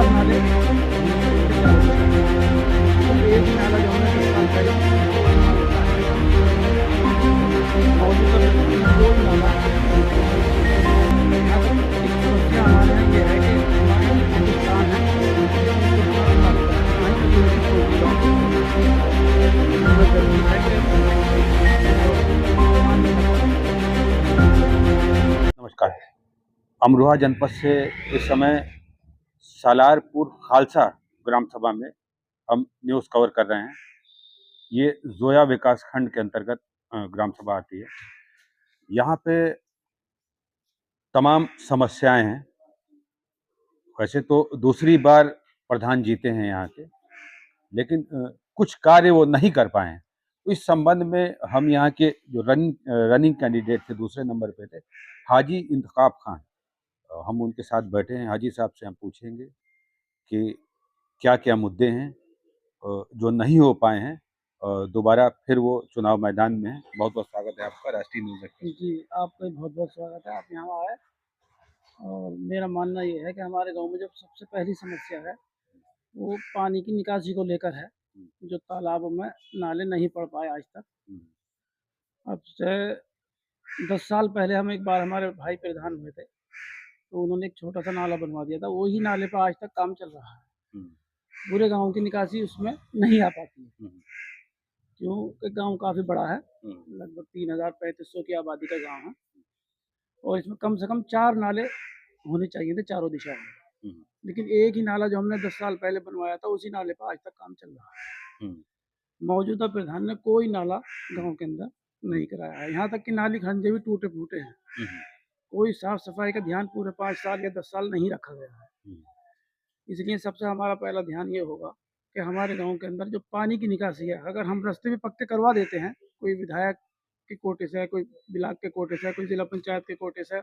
4 नाले एक ही नाला जो हमने 10 साल पहले मौजूदा दो नाला यहाँ पर एक समस्या हमारे यहाँ ये है कि हमारे यहाँ जो हिंदुस्तान है नमस्कार। अमरोहा जनपद से इस समय सालारपुर खालसा ग्राम सभा में हम न्यूज़ कवर कर रहे हैं। ये जोया विकास खंड के अंतर्गत ग्राम सभा आती है। यहाँ पे तमाम समस्याएं हैं। वैसे तो दूसरी बार प्रधान जीते हैं यहाँ के, लेकिन कुछ कार्य वो नहीं कर पाए हैं। तो इस संबंध में हम यहाँ के जो रनिंग कैंडिडेट थे, दूसरे नंबर पे थे, हाजी इंतखाब खान, हम उनके साथ बैठे हैं। हाजी साहब से हम पूछेंगे कि क्या क्या मुद्दे हैं जो नहीं हो पाए हैं। दोबारा फिर वो चुनाव मैदान में हैं। बहुत बहुत स्वागत है आपका राष्ट्रीय न्यूज़ एक्सप्रेस। जी, आपका बहुत बहुत स्वागत है, आप यहाँ आए। और मेरा मानना ये है कि हमारे गांव में जो सबसे पहली समस्या है वो पानी की निकासी को लेकर है, जो तालाबों में नाले नहीं पड़ पाए आज तक। अब से 10 साल पहले हम एक बार हमारे भाई प्रधान हुए थे, तो उन्होंने एक छोटा सा नाला बनवा दिया था। वही नाले पर आज तक काम चल रहा है। पूरे गांव की निकासी उसमें नहीं आ पाती है, क्योंकि गांव काफ़ी बड़ा है, लगभग 3,3500 की आबादी का गांव है, और इसमें कम से कम 4 नाले होने चाहिए थे चारों दिशा में। लेकिन एक ही नाला जो हमने 10 साल पहले बनवाया था, उसी नाले पर आज तक काम चल रहा है। मौजूदा प्रधान ने कोई नाला गांव के अंदर नहीं कराया है। यहाँ तक कि नाली खंजे भी टूटे फूटे हैं। कोई साफ सफाई का ध्यान पूरे 5 साल या 10 साल नहीं रखा गया है। इसलिए सबसे हमारा पहला ध्यान ये होगा कि हमारे गांव के अंदर जो पानी की निकासी है, अगर हम रास्ते भी पक्के करवा देते हैं, कोई विधायक के कोटे से है, कोई ब्लॉक के कोटे से है, कोई जिला पंचायत के कोटे से है,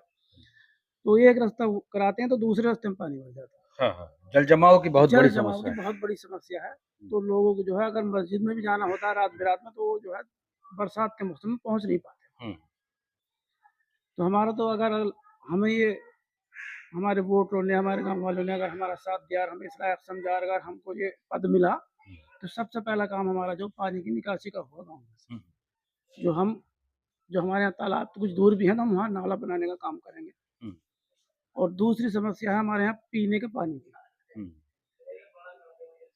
तो एक रास्ता कराते हैं तो दूसरे रास्ते में पानी भर जाता है। हाँ, जल जमाव की बहुत बड़ी समस्या है। बहुत बड़ी समस्या है। तो लोगों को जो है, अगर मस्जिद में भी जाना होता है रात बिरात में, तो वो जो है बरसात के मौसम में पहुंच नहीं पाते। तो हमारा तो अगर हमें ये हमारे वोटरों ने, हमारे गांव वालों ने अगर हमारा साथ दिया, हमें इस लायक समझा, अगर हमको ये पद मिला, तो सबसे पहला काम हमारा जो पानी की निकासी का होगा गाँव में। जो हमारे यहाँ तालाब तो कुछ दूर भी है ना, हम वहाँ नाला बनाने का काम करेंगे। और दूसरी समस्या है हमारे यहाँ पीने के पानी की।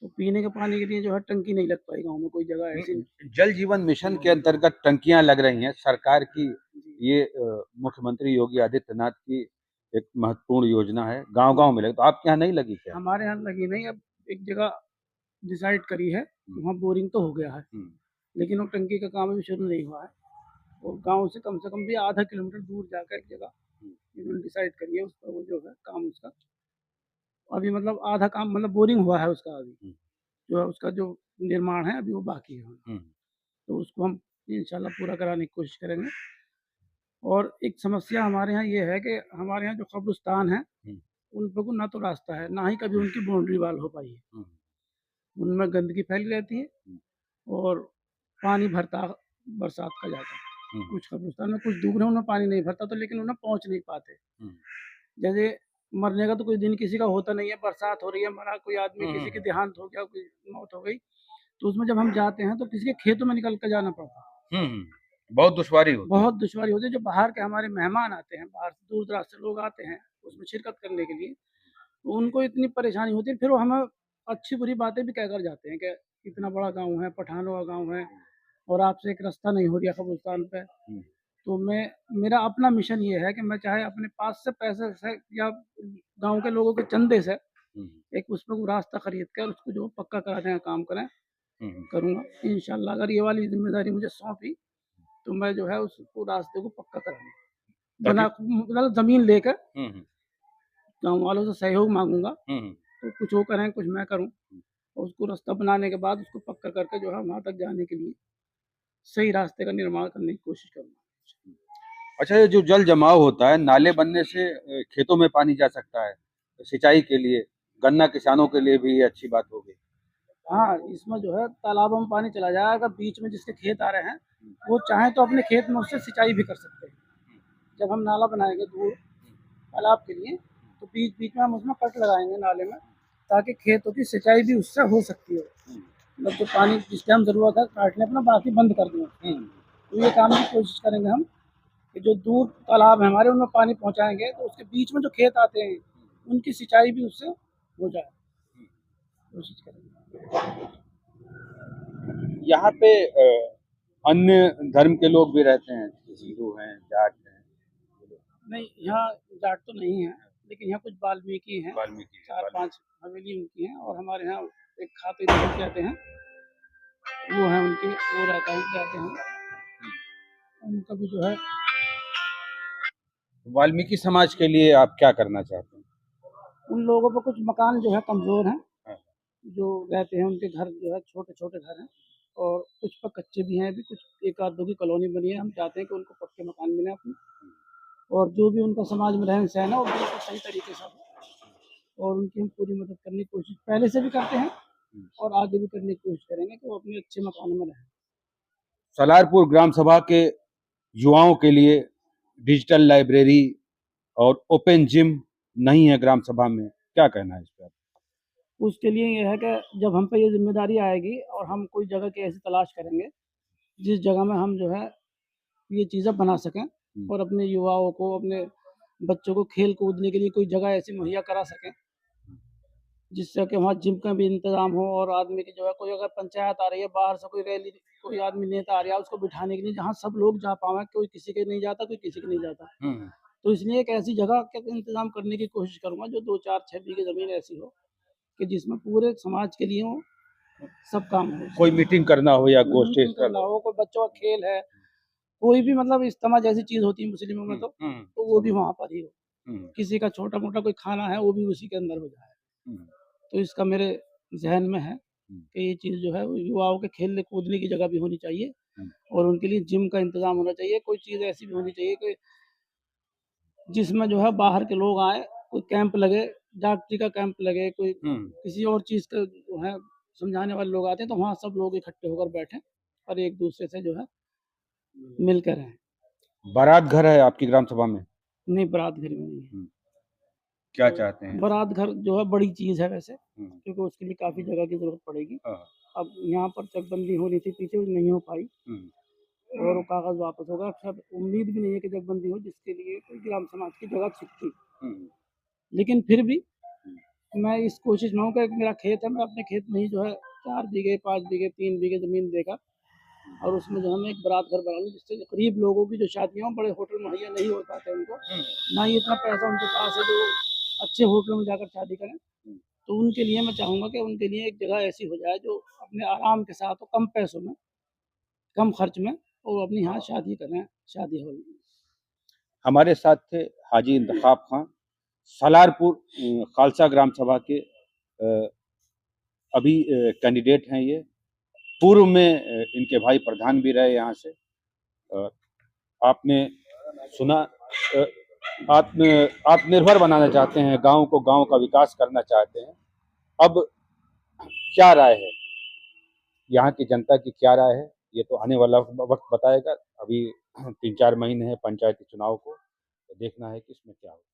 तो पीने के पानी के लिए जो है टंकी नहीं लग पाई गांव में, कोई जगह ऐसी नहीं। जल जीवन मिशन के अंतर्गत टंकियां लग रही हैं। सरकार की ये मुख्यमंत्री योगी आदित्यनाथ की एक महत्वपूर्ण योजना है। गांव-गांव में लगी, तो आपके यहाँ नहीं लगी क्या? हमारे यहाँ लगी नहीं। अब एक जगह डिसाइड करी है, वहाँ बोरिंग तो हो गया है, लेकिन वो टंकी का काम अभी शुरू नहीं हुआ है। और गांव से कम भी आधा किलोमीटर दूर जाकर एक जगह इन्होंने डिसाइड करी है, उस पर वो जो है काम उसका अभी मतलब आधा काम, मतलब बोरिंग हुआ है उसका, अभी जो है उसका जो निर्माण है अभी वो बाकी है। तो उसको हम इंशाल्लाह पूरा कराने की कोशिश करेंगे। और एक समस्या हमारे यहाँ ये है कि हमारे यहाँ जो कब्रिस्तान है, उन पर ना तो रास्ता है, ना ही कभी उनकी बाउंड्री वाल हो पाई है। उनमें गंदगी फैली रहती है और पानी भरता बरसात का जाता है। कुछ कब्रिस्तान में कुछ दूर है, उनमें पानी नहीं भरता, तो लेकिन उन्हें पहुँच नहीं पाते। जैसे मरने का तो कोई दिन किसी का होता नहीं है, बरसात हो रही है, मरा कोई आदमी, किसी की देहांत हो गया, कोई मौत हो गई, तो उसमें जब हम जाते हैं तो किसी के खेतों में निकल कर जाना पड़ता है। बहुत दुश्वारी होती है। बहुत दुश्वारी होती है। जो बाहर के हमारे मेहमान आते हैं, बाहर से दूर दराज से लोग आते हैं उसमें शिरकत करने के लिए, तो उनको इतनी परेशानी होती है। फिर वो हमें अच्छी बुरी बातें भी कहकर जाते हैं कि इतना बड़ा गाँव है, पठानों का गाँव है, और आपसे एक रास्ता नहीं हो रहा कब्रिस्तान पे। तो मेरा अपना मिशन ये है कि मैं चाहे अपने पास से पैसे से या गांव के लोगों के चंदे से एक उस पर रास्ता खरीद कर उसको जो पक्का कराने का काम करूँगा इंशाल्लाह। अगर ये वाली जिम्मेदारी मुझे सौंपी तो मैं जो है उसको रास्ते को पक्का कराऊंगा, बना मतलब जमीन लेकर गाँव वालों से सहयोग मांगूंगा। तो कुछ वो करें, कुछ मैं करूँ, और उसको रास्ता बनाने के बाद उसको पक्का करके जो है वहाँ तक जाने के लिए सही रास्ते का निर्माण करने की कोशिश करूँगा। अच्छा, ये जो जल जमाव होता है, नाले बनने से खेतों में पानी जा सकता है सिंचाई के लिए, गन्ना किसानों के लिए भी ये अच्छी बात होगी। हाँ, इसमें जो है तालाबों में पानी चला जाएगा, बीच में जिसके खेत आ रहे हैं वो चाहे तो अपने खेत में उससे सिंचाई भी कर सकते हैं। जब हम नाला बनाएंगे दूर तालाब के लिए, तो बीच बीच में हम उसमें कट लगाएंगे नाले में, ताकि खेतों की सिंचाई भी उससे हो सकती है। मतलब जो पानी जिस टाइम ज़रूरत है काट लें अपना, बाकी बंद कर दें। तो ये काम की कोशिश करेंगे हम कि जो दूर तालाब है हमारे उनमें पानी पहुंचाएंगे, तो उसके बीच में जो खेत आते हैं उनकी सिंचाई भी उससे हो जाए, कोशिश करेंगे। यहाँ पे अन्य धर्म के लोग भी रहते हैं, हिंदू हैं, जाट हैं। नहीं, यहाँ जाट तो नहीं है, लेकिन यहाँ कुछ वाल्मीकि हैं, वाल्मीकि 4-5 हवेली उनकी हैं, और हमारे यहाँ एक खाते लोग कहते हैं, वो है उनके, वो रहता है कहते हैं, उनका भी जो है। वाल्मीकि समाज के लिए आप क्या करना चाहते हैं? उन लोगों पर कुछ मकान जो है कमज़ोर हैं, हाँ। जो रहते हैं उनके घर जो है छोटे-छोटे घर हैं, और कुछ पर कच्चे भी हैं, अभी कुछ 1 आध 2 की कॉलोनी बनी है। हम चाहते हैं कि उनको पक्के मकान मिलें अपने, और जो भी उनका समाज में रहन-सहन है वो बिल्कुल सही तरीके से हो, और उनकी हम पूरी मदद करने की कोशिश पहले से भी करते हैं और आगे भी करने की कोशिश करेंगे कि वो अपने अच्छे मकानों में रहें। सलारपुर ग्राम सभा के युवाओं के लिए डिजिटल लाइब्रेरी और ओपन जिम नहीं है ग्राम सभा में, क्या कहना है इस पर? उसके लिए ये है कि जब हम पे ये ज़िम्मेदारी आएगी और हम कोई जगह की ऐसी तलाश करेंगे, जिस जगह में हम जो है ये चीज़ें बना सकें, और अपने युवाओं को, अपने बच्चों को खेल कूदने के लिए कोई जगह ऐसी मुहैया करा सकें, जिससे कि वहाँ जिम का भी इंतज़ाम हो, और आदमी की जो है कोई अगर पंचायत आ रही है बाहर से, कोई रैली, कोई आदमी नेता आ रहा है, उसको बिठाने के लिए जहाँ सब लोग जा पाएँ, कोई किसी के नहीं जाता, कोई किसी के नहीं जाता। तो इसलिए एक ऐसी जगह का इंतज़ाम करने की कोशिश करूँगा जो 2, 4, 6 बीघे ज़मीन ऐसी हो कि जिसमें पूरे समाज के लिए हो, सब काम हो। कोई मीटिंग करना हो या गोष्ठी मीटिंग करना हो, कोई बच्चों का खेल है, कोई भी मतलब इज्तिमा जैसी चीज़ होती है मुस्लिमों में, तो वो भी वहाँ पर ही हो। किसी का छोटा-मोटा कोई खाना है, वो भी उसी के अंदर हो जाए। तो इसका मेरे ज़हन में है कि ये चीज़ जो है वो युवाओं के खेलने कूदने की जगह भी होनी चाहिए, और उनके लिए जिम का इंतज़ाम होना चाहिए। कोई चीज़ ऐसी भी होनी चाहिए कि जिसमें जो है बाहर के लोग आएँ, कोई कैंप लगे, डॉक्टरी का कैंप लगे, कोई किसी और चीज़ का जो है समझाने वाले लोग आते हैं, तो वहाँ सब लोग इकट्ठे होकर बैठें और एक-दूसरे से जो है मिलकर रहें। बारात घर है आपकी ग्राम सभा में? नहीं, बारात घर में नहीं है। क्या चाहते हैं? बारात घर जो है बड़ी चीज़ है वैसे, हुँ। क्योंकि उसके लिए काफ़ी जगह की ज़रूरत पड़ेगी। हाँ। अब यहाँ पर चकबंदी होनी थी पीछे, वो नहीं हो पाई, और वो कागज़ वापस होगा। शायद उम्मीद भी नहीं है कि चकबंदी हो, जिसके लिए कोई ग्राम समाज की जगह छिपती। लेकिन फिर भी मैं इस कोशिश में हूँ कि एक मेरा खेत है, मैं अपने खेत में ही जो है 4 बीघे, 5 बीघे, 3 बीघे ज़मीन देकर, और उसमें जो है मैं एक बारात घर बना लूँ, जिससे गरीब लोगों की जो शादियाँ हों, बड़े होटल मुहैया नहीं हो पाते उनको, ना ही इतना पैसा उनके पास है जो अच्छे होटलों में जाकर शादी करें। तो उनके लिए मैं चाहूँगा कि उनके लिए एक जगह ऐसी हो जाए जो अपने आराम के साथ हो, कम पैसों में, कम खर्च में, और अपनी यहाँ शादी करें, शादी हॉल में। हमारे साथ थे हाजी इंतखाब खां, सलारपुर खालसा ग्राम सभा के अभी कैंडिडेट हैं ये। पूर्व में इनके भाई प्रधान भी रहे यहाँ से। आपने सुना, आत्मनिर्भर बनाना चाहते हैं, गांव को, गांव का विकास करना चाहते हैं। अब क्या राय है, यहाँ की जनता की क्या राय है, ये तो आने वाला वक्त बताएगा। अभी 3-4 महीने हैं पंचायती चुनाव को, तो देखना है कि इसमें क्या होगा।